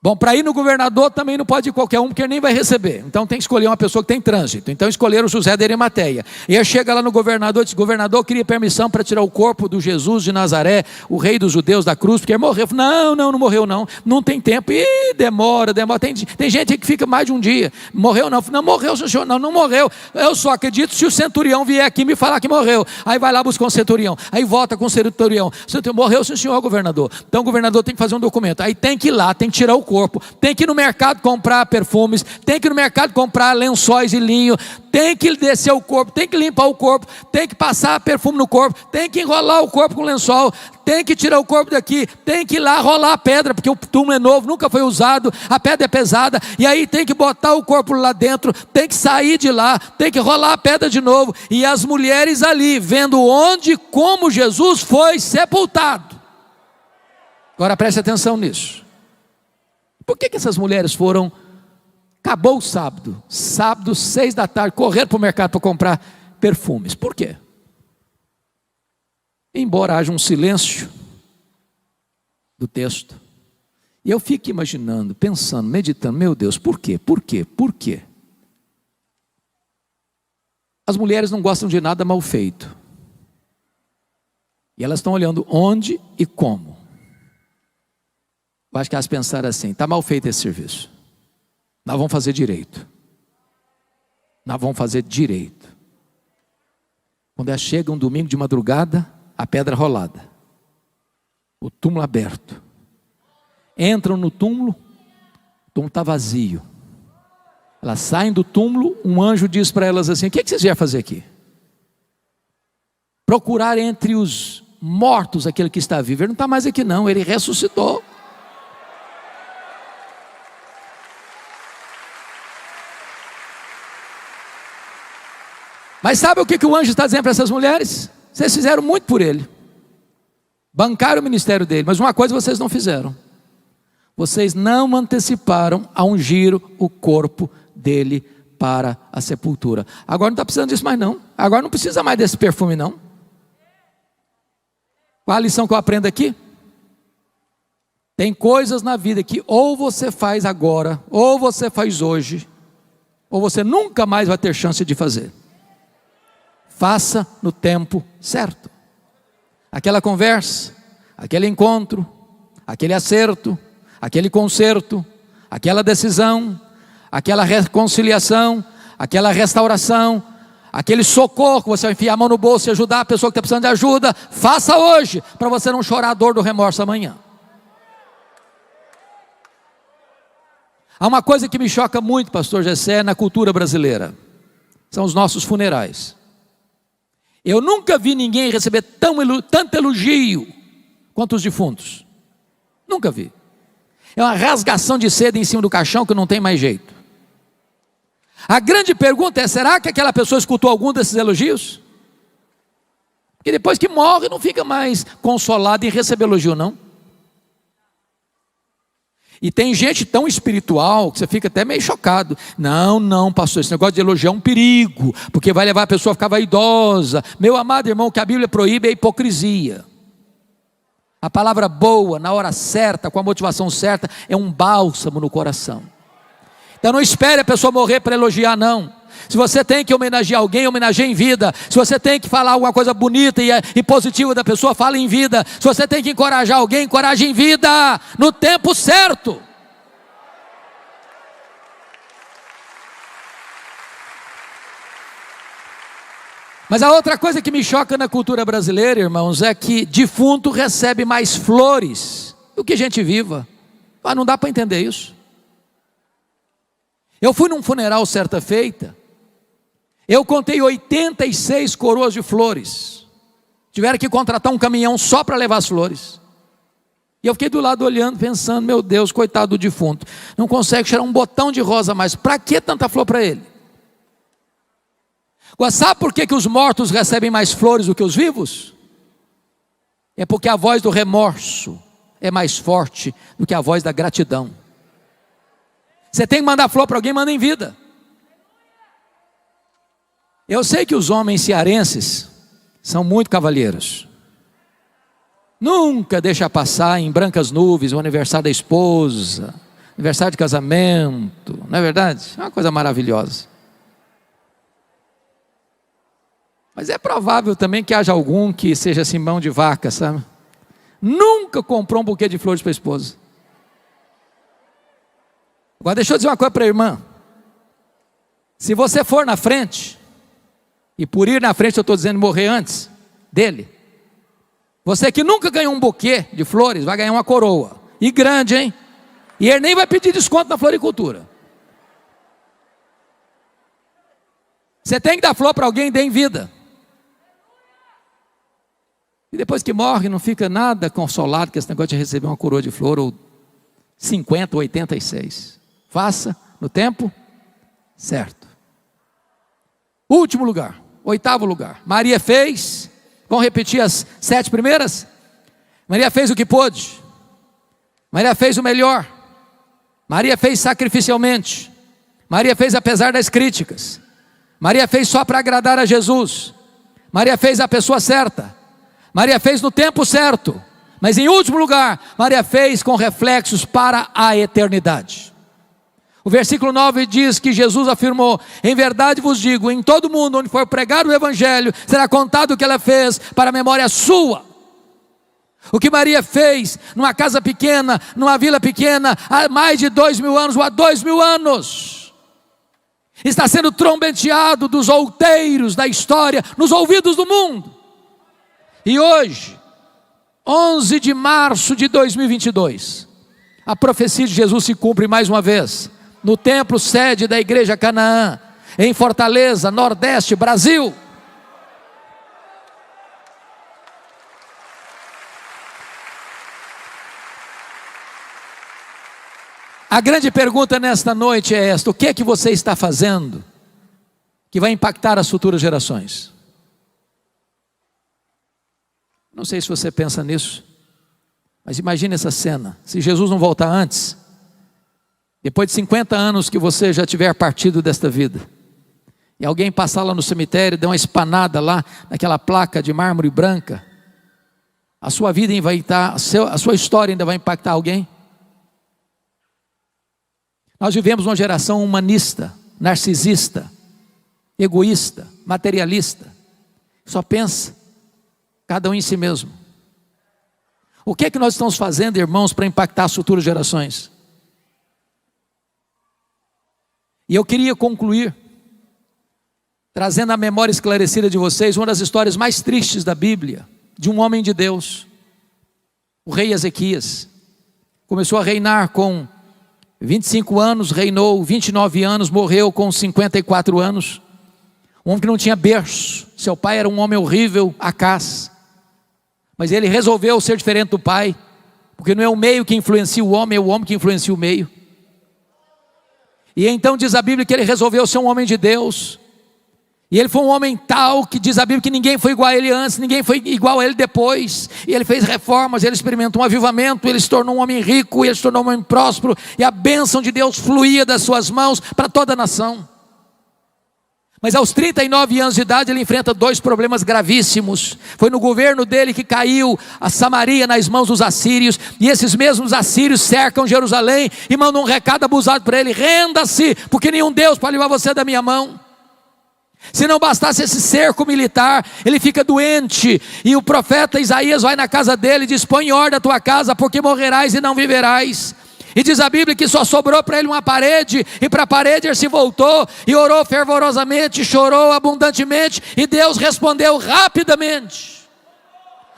Bom, para ir no governador também não pode ir qualquer um, porque nem vai receber. Então tem que escolher uma pessoa que tem trânsito. Então escolheram José de Arimateia. E aí chega lá no governador e diz: governador, queria permissão para tirar o corpo do Jesus de Nazaré, o rei dos judeus da cruz, porque ele morreu. Não morreu não. Não tem tempo. Ih, demora. Tem gente que fica mais de um dia. Morreu não. Não morreu, senhor. Não morreu. Eu só acredito se o centurião vier aqui me falar que morreu. Aí vai lá buscar um centurião. Aí volta com o centurião. Morreu, senhor governador. Então o governador tem que fazer um documento. Aí tem que ir lá, tem que tirar o corpo, tem que ir no mercado comprar perfumes, tem que ir no mercado comprar lençóis e linho, tem que descer o corpo, tem que limpar o corpo, tem que passar perfume no corpo, tem que enrolar o corpo com lençol, tem que tirar o corpo daqui, tem que ir lá rolar a pedra, porque o túmulo é novo, nunca foi usado, a pedra é pesada, e aí tem que botar o corpo lá dentro, tem que sair de lá, tem que rolar a pedra de novo, e as mulheres ali, vendo onde e como Jesus foi sepultado. Agora preste atenção nisso. Por que essas mulheres foram? Acabou o sábado, 6 da tarde, correram para o mercado para comprar perfumes. Por quê? Embora haja um silêncio do texto, e eu fico imaginando, pensando, meditando: meu Deus, por quê? Por quê? Por quê? As mulheres não gostam de nada mal feito, e elas estão olhando onde e como. Eu acho que elas pensaram assim: está mal feito esse serviço, nós vamos fazer direito. Nós vamos fazer direito. Quando elas chegam um domingo de madrugada, a pedra rolada, o túmulo aberto, entram no túmulo, o túmulo está vazio. Elas saem do túmulo, um anjo diz para elas assim: o que vocês vieram fazer aqui? Procurar entre os mortos aquele que está vivo. Ele não está mais aqui não, ele ressuscitou. Mas sabe o que o anjo está dizendo para essas mulheres? Vocês fizeram muito por ele, bancaram o ministério dele, mas uma coisa vocês não fizeram: vocês não anteciparam a ungir o corpo dele para a sepultura. Agora não está precisando disso mais não, agora não precisa mais desse perfume não. Qual a lição que eu aprendo aqui? Tem coisas na vida que ou você faz agora, ou você faz hoje, ou você nunca mais vai ter chance de fazer. Faça no tempo certo. Aquela conversa, aquele encontro, aquele acerto, aquele conserto, aquela decisão, aquela reconciliação, aquela restauração, aquele socorro, você vai enfiar a mão no bolso e ajudar a pessoa que está precisando de ajuda. Faça hoje, para você não chorar a dor do remorso amanhã. Há uma coisa que me choca muito, pastor Gessé, na cultura brasileira: são os nossos funerais. Eu nunca vi ninguém receber tanto elogio quanto os defuntos. Nunca vi. É uma rasgação de seda em cima do caixão que não tem mais jeito. A grande pergunta é: será que aquela pessoa escutou algum desses elogios? Porque depois que morre não fica mais consolado em receber elogio não. E tem gente tão espiritual que você fica até meio chocado. Não, pastor, esse negócio de elogiar é um perigo, porque vai levar a pessoa a ficar vaidosa. Meu amado irmão, o que a Bíblia proíbe é a hipocrisia. A palavra boa, na hora certa, com a motivação certa, é um bálsamo no coração. Então não espere a pessoa morrer para elogiar não. Se você tem que homenagear alguém, homenageie em vida. Se você tem que falar alguma coisa bonita e positiva da pessoa, fale em vida. Se você tem que encorajar alguém, encoraje em vida, no tempo certo. Mas a outra coisa que me choca na cultura brasileira, irmãos, é que defunto recebe mais flores do que gente viva. Ah, não dá para entender isso. Eu fui num funeral certa feita, eu contei 86 coroas de flores. Tiveram que contratar um caminhão só para levar as flores. E eu fiquei do lado olhando, pensando: meu Deus, coitado do defunto, não consegue tirar um botão de rosa mais. Para que tanta flor para ele? Agora, sabe por que os mortos recebem mais flores do que os vivos? É porque a voz do remorso é mais forte do que a voz da gratidão. Você tem que mandar flor para alguém, manda em vida. Eu sei que os homens cearenses são muito cavalheiros. Nunca deixa passar em brancas nuvens o aniversário da esposa, aniversário de casamento, não é verdade? É uma coisa maravilhosa. Mas é provável também que haja algum que seja assim, mão de vaca, sabe? Nunca comprou um buquê de flores para a esposa. Agora deixa eu dizer uma coisa para a irmã. Se você for na frente, e por ir na frente eu estou dizendo morrer antes dele, você que nunca ganhou um buquê de flores, vai ganhar uma coroa, e grande, hein? E ele nem vai pedir desconto na floricultura. Você tem que dar flor para alguém, dê em vida. E depois que morre, não fica nada consolado com esse negócio de receber uma coroa de flor, ou 50 ou 86. Faça no tempo certo. Último lugar, 8º lugar. Maria fez, vamos repetir as 7 primeiras? Maria fez o que pôde. Maria fez o melhor. Maria fez sacrificialmente. Maria fez apesar das críticas. Maria fez só para agradar a Jesus. Maria fez a pessoa certa. Maria fez no tempo certo. Mas em último lugar, Maria fez com reflexos para a eternidade. O versículo 9 diz que Jesus afirmou: em verdade vos digo, em todo mundo onde for pregado o evangelho, será contado o que ela fez para a memória sua. O que Maria fez numa casa pequena, numa vila pequena, há mais de 2000 anos, ou há 2000 anos, está sendo trombeteado dos outeiros da história, nos ouvidos do mundo. E hoje, 11 de março de 2022, a profecia de Jesus se cumpre mais uma vez. no templo sede da Igreja Canaã, em Fortaleza, Nordeste, Brasil. A grande pergunta nesta noite é esta: o que é que você está fazendo que vai impactar as futuras gerações? Não sei se você pensa nisso, mas imagine essa cena. Se Jesus não voltar antes, depois de 50 anos que você já tiver partido desta vida, e alguém passar lá no cemitério, der uma espanada lá naquela placa de mármore branca, a sua vida vai estar, a sua história ainda vai impactar alguém? Nós vivemos uma geração humanista, narcisista, egoísta, materialista, só pensa cada um em si mesmo. O que é que nós estamos fazendo, irmãos, para impactar as futuras gerações? E eu queria concluir trazendo à memória esclarecida de vocês uma das histórias mais tristes da Bíblia, de um homem de Deus, o rei Ezequias. Começou a reinar com 25 anos, reinou 29 anos, morreu com 54 anos. Um homem que não tinha berço. Seu pai era um homem horrível, Acás. Mas ele resolveu ser diferente do pai, porque não é o meio que influencia o homem, é o homem que influencia o meio. E então diz a Bíblia que ele resolveu ser um homem de Deus. E ele foi um homem tal que diz a Bíblia que ninguém foi igual a ele antes, ninguém foi igual a ele depois. E ele fez reformas, ele experimentou um avivamento, ele se tornou um homem rico, ele se tornou um homem próspero. E a bênção de Deus fluía das suas mãos para toda a nação. Mas aos 39 anos de idade ele enfrenta dois problemas gravíssimos. Foi no governo dele que caiu a Samaria nas mãos dos assírios. E esses mesmos assírios cercam Jerusalém e mandam um recado abusado para ele: renda-se, porque nenhum Deus pode levar você da minha mão. Se não bastasse esse cerco militar, ele fica doente, e o profeta Isaías vai na casa dele e diz: põe em ordem a tua casa, porque morrerás e não viverás. E diz a Bíblia que só sobrou para ele uma parede, e para a parede ele se voltou, e orou fervorosamente, chorou abundantemente, e Deus respondeu rapidamente.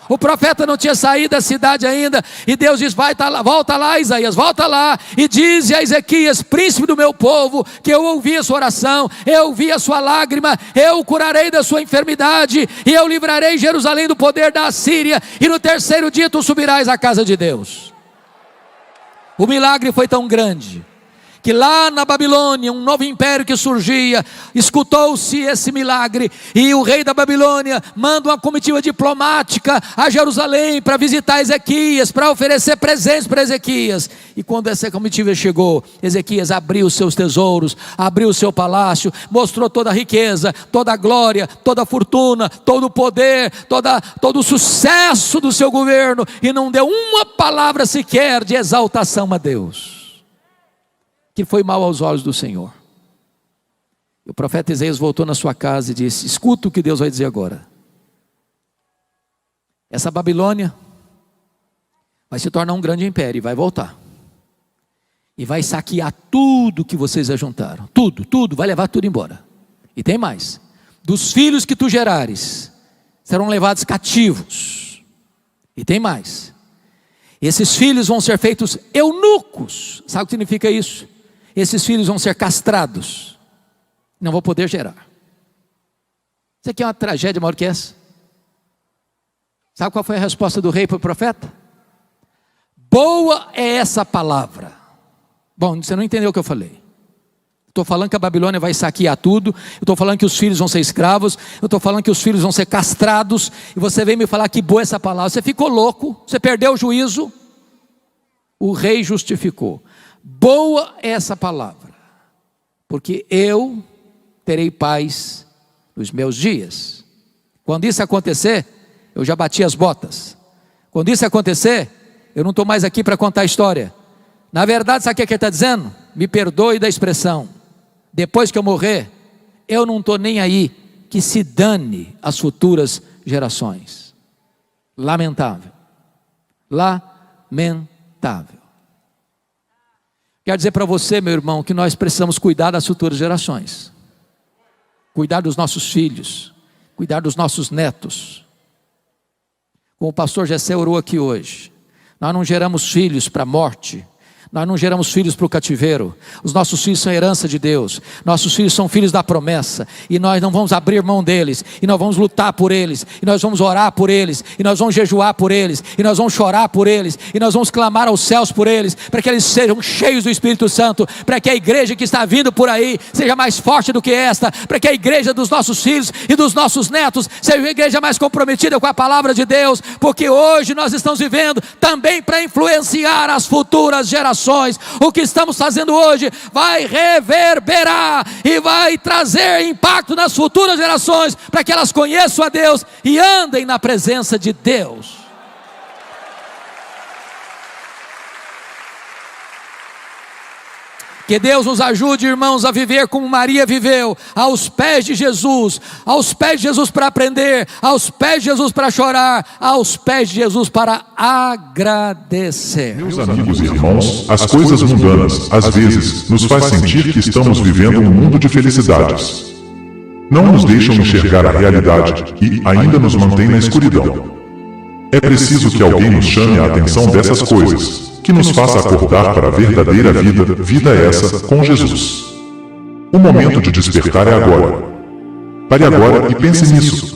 O profeta não tinha saído da cidade ainda, e Deus diz: volta lá Isaías, volta lá, e diz a Ezequias, príncipe do meu povo, que eu ouvi a sua oração, eu ouvi a sua lágrima, eu o curarei da sua enfermidade, e eu livrarei Jerusalém do poder da Assíria, e no terceiro dia tu subirás à casa de Deus. O milagre foi tão grande, que lá na Babilônia, um novo império que surgia, escutou-se esse milagre, e o rei da Babilônia manda uma comitiva diplomática a Jerusalém para visitar Ezequias, para oferecer presentes para Ezequias. E quando essa comitiva chegou, Ezequias abriu os seus tesouros, abriu o seu palácio, mostrou toda a riqueza, toda a glória, toda a fortuna, todo o poder, todo o sucesso do seu governo, e não deu uma palavra sequer de exaltação a Deus, que foi mal aos olhos do Senhor. E o profeta Isaías voltou na sua casa e disse: escuta o que Deus vai dizer agora. Essa Babilônia vai se tornar um grande império e vai voltar. E vai saquear tudo que vocês ajuntaram. Tudo, vai levar tudo embora. E tem mais: dos filhos que tu gerares, serão levados cativos. E tem mais: esses filhos vão ser feitos eunucos. Sabe o que significa isso? Esses filhos vão ser castrados, não vão poder gerar. Isso aqui é uma tragédia maior que essa. Sabe qual foi a resposta do rei para o profeta? Boa é essa palavra. Bom, você não entendeu o que eu falei. Estou falando que a Babilônia vai saquear tudo, eu estou falando que os filhos vão ser escravos, eu estou falando que os filhos vão ser castrados, e você vem me falar que boa essa palavra. Você ficou louco, você perdeu o juízo. O rei justificou: boa é essa palavra, porque eu terei paz nos meus dias. Quando isso acontecer, eu já bati as botas. Quando isso acontecer, eu não estou mais aqui para contar a história. Na verdade, sabe o que ele está dizendo? Me perdoe da expressão: depois que eu morrer, eu não estou nem aí, que se dane as futuras gerações. Lamentável. Lamentável. Quero dizer para você, meu irmão, que nós precisamos cuidar das futuras gerações. Cuidar dos nossos filhos, cuidar dos nossos netos. Como o pastor Gessé orou aqui hoje, nós não geramos filhos para a morte, Nós não geramos filhos para o cativeiro. Os nossos filhos são herança de Deus. Nossos filhos são filhos da promessa. E nós não vamos abrir mão deles. E nós vamos lutar por eles. E nós vamos orar por eles. E nós vamos jejuar por eles. E nós vamos chorar por eles. E nós vamos clamar aos céus por eles. Para que eles sejam cheios do Espírito Santo. Para que a igreja que está vindo por aí seja mais forte do que esta. Para que a igreja dos nossos filhos e dos nossos netos seja uma igreja mais comprometida com a palavra de Deus. Porque hoje nós estamos vivendo também para influenciar as futuras gerações. O que estamos fazendo hoje vai reverberar e vai trazer impacto nas futuras gerações, para que elas conheçam a Deus e andem na presença de Deus. Que Deus nos ajude, irmãos, a viver como Maria viveu, aos pés de Jesus para aprender, aos pés de Jesus para chorar, aos pés de Jesus para agradecer. Meus amigos e irmãos, as coisas mundanas, às vezes, nos faz sentir que estamos vivendo um mundo de felicidades. Não nos deixam enxergar a realidade e ainda nos mantém na escuridão. É preciso que alguém nos chame a atenção dessas coisas, que nos faça acordar para a verdadeira vida essa com Jesus. O momento de despertar é agora. Pare agora e pense nisso.